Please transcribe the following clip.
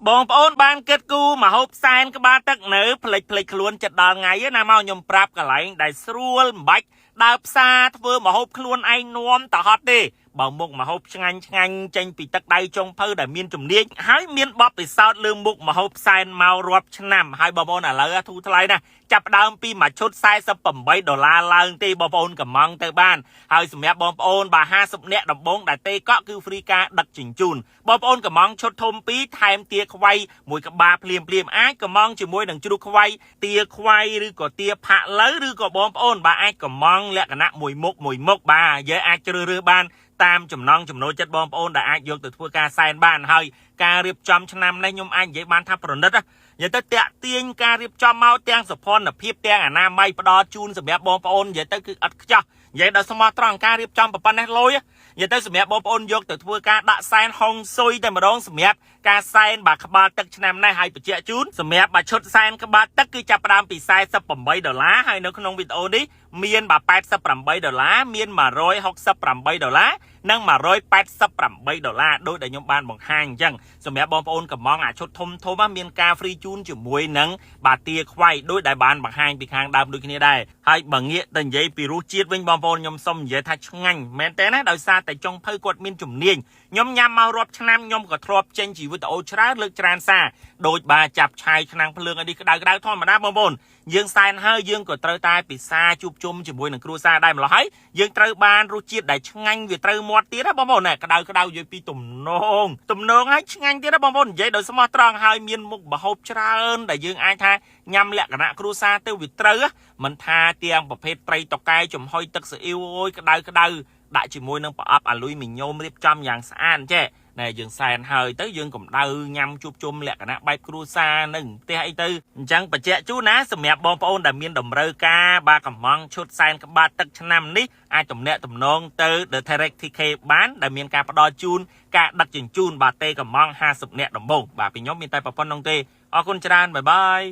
បងប្អូនបានគិតគូរមកហូបសែនក្បាលទឹកនៅផ្លេចខ្លួនចិត្តដល់ថ្ងៃណាមកខ្ញុំប្រាប់កន្លែងដែលស្រួលមិនបាច់ដើរផ្សារធ្វើមកហូបខ្លួនឯងនាំតហត់ទេបើមុខមកហូបឆ្ងាញ់ចេញពីទឹកដៃចុងភៅដែលមានជំនាញហើយមានបបពិសោធន៍លើមុខមកហូបសែនមករាប់ឆ្នាំហើយបងប្អូនឥឡូវធូរថ្លៃណាស់ចាប់ដើមពីមួយឈុត$48ឡើងទេបងប្អូនកំងទៅបានហើយសម្រាប់បងប្អូនបើ50នាក់ដំបងដែលទេកក់គឺហ្វ្រីការដឹកជញ្ជូនបងប្អូនកំងឈុតធំ2ថែមទាខ្វៃមួយក្បាលភ្លាមអាចកំងជាមួយនឹងជ្រូកខ្វៃទាខ្វៃឬក៏ទាផាក់លើឬក៏បងប្អូនបើអាចកំងលក្ខណៈមួយមុខបាទយើងអាចជ្រើសរើសបានតាមចំណង់ចំណូលចិត្តបងប្អូនដែលអាចយកទៅធ្វើការសែនបានហើយការរៀបចំឆ្នាំនេះខ្ញុំអាចនិយាយបានថាប្រណិតនិយាយទៅតាក់ទាញការរៀបចំមកទាំងសុភ័ណភាពទាំងអនាម័យផ្ដល់ជូនសម្រាប់បងប្អូននិយាយទៅគឺអត់ខ្ចោះនិយាយដល់ស្មោះត្រង់ការរៀបចំប៉ុណ្ណេះលុយនិយាយទៅសម្រាប់បងប្អូនយកទៅធ្វើការដាក់សែនហុងស៊ុយតែម្ដងសម្រាប់ការសែនបាទក្បាលទឹកឆ្នាំនេះហើយបញ្ជាក់ជូនសម្រាប់បាទឈុតសែនក្បាលទឹកគឺចាប់ផ្ដើមពី$48ហើយនៅក្នុងវីដេអូនេះមានបាទ$88មាន$168និង$188ដូចដែលខ្ញុំបានបង្ហាញអញ្ចឹងសម្រាប់បងប្អូនកំងអាឈុតធំមានការហ្វ្រីជូនជាមួយនឹងបាទទាខ្វៃដូចដែលបានបង្ហាញពីខាងដើមដូចគ្នាដែរហើយបើងាកទៅនិយាយពីរសជាតិវិញបងប្អូនខ្ញុំសុំនិយាយថាឆ្ងាញ់មែនតើណាដោយសារតែចុងភៅគាត់មានជំនាញខ្ញុំញ៉ាំមករាប់ឆ្នាំខ្ញុំក៏ធ្លាប់ចេញជីវីដេអូច្រើនលើកច្រើនសារដូចបាទចាប់ឆាយឆ្នាំងភ្លើងនេះក្តៅធម្មតាបងប្អូនយើងសែនហើយយើងក៏ត្រូវតែពិសាជួបជុំជាមួយនឹងគ្រួសារដែរម្ល៉េះហើយយើងត្រូវបានរសជាតិដែលឆ្ងាញ់វាត្រូវមាត់ទៀតណាបងប្អូនក្តៅនិយាយពីទំនងហើយឆ្ងាញ់ទៀតណាបងប្អូននិយាយដោយស្មោះត្រង់ហើយមានមុខម្ហូបច្រើនដែលយើងអាចថាញ៉ាំលក្ខណៈគ្រួសារទៅវាត្រូវមិនថាទាំងប្រភេទត្រីតុកែចំហុយទឹកស៊ីអ៊ីវអូយក្តៅដាក់ជាមួយនឹងប្រអប់អាលុយមីញ៉ូមរៀបចំយ៉ាងស្អាតចេះណែយើងសែនហើយទៅយើងកម្ដៅញ៉ាំជួបជុំលក្ខណៈបែបគ្រួសារនឹងផ្ទះអីទៅអញ្ចឹងបញ្ជាក់ជូនណាសម្រាប់បងប្អូនដែលមានតម្រូវការបាទកំងឈុតសែនក្បាលទឹកឆ្នាំនេះអាចទំនាក់ទំនងទៅ The Direct TK បានដែលមានការផ្ដល់ជូនការដឹកជញ្ជូនបាទទេកំង50នាក់ដំបូងបាទពីខ្ញុំមានតែប៉ុណ្្នឹងទេអរគុណច្រើនបាយ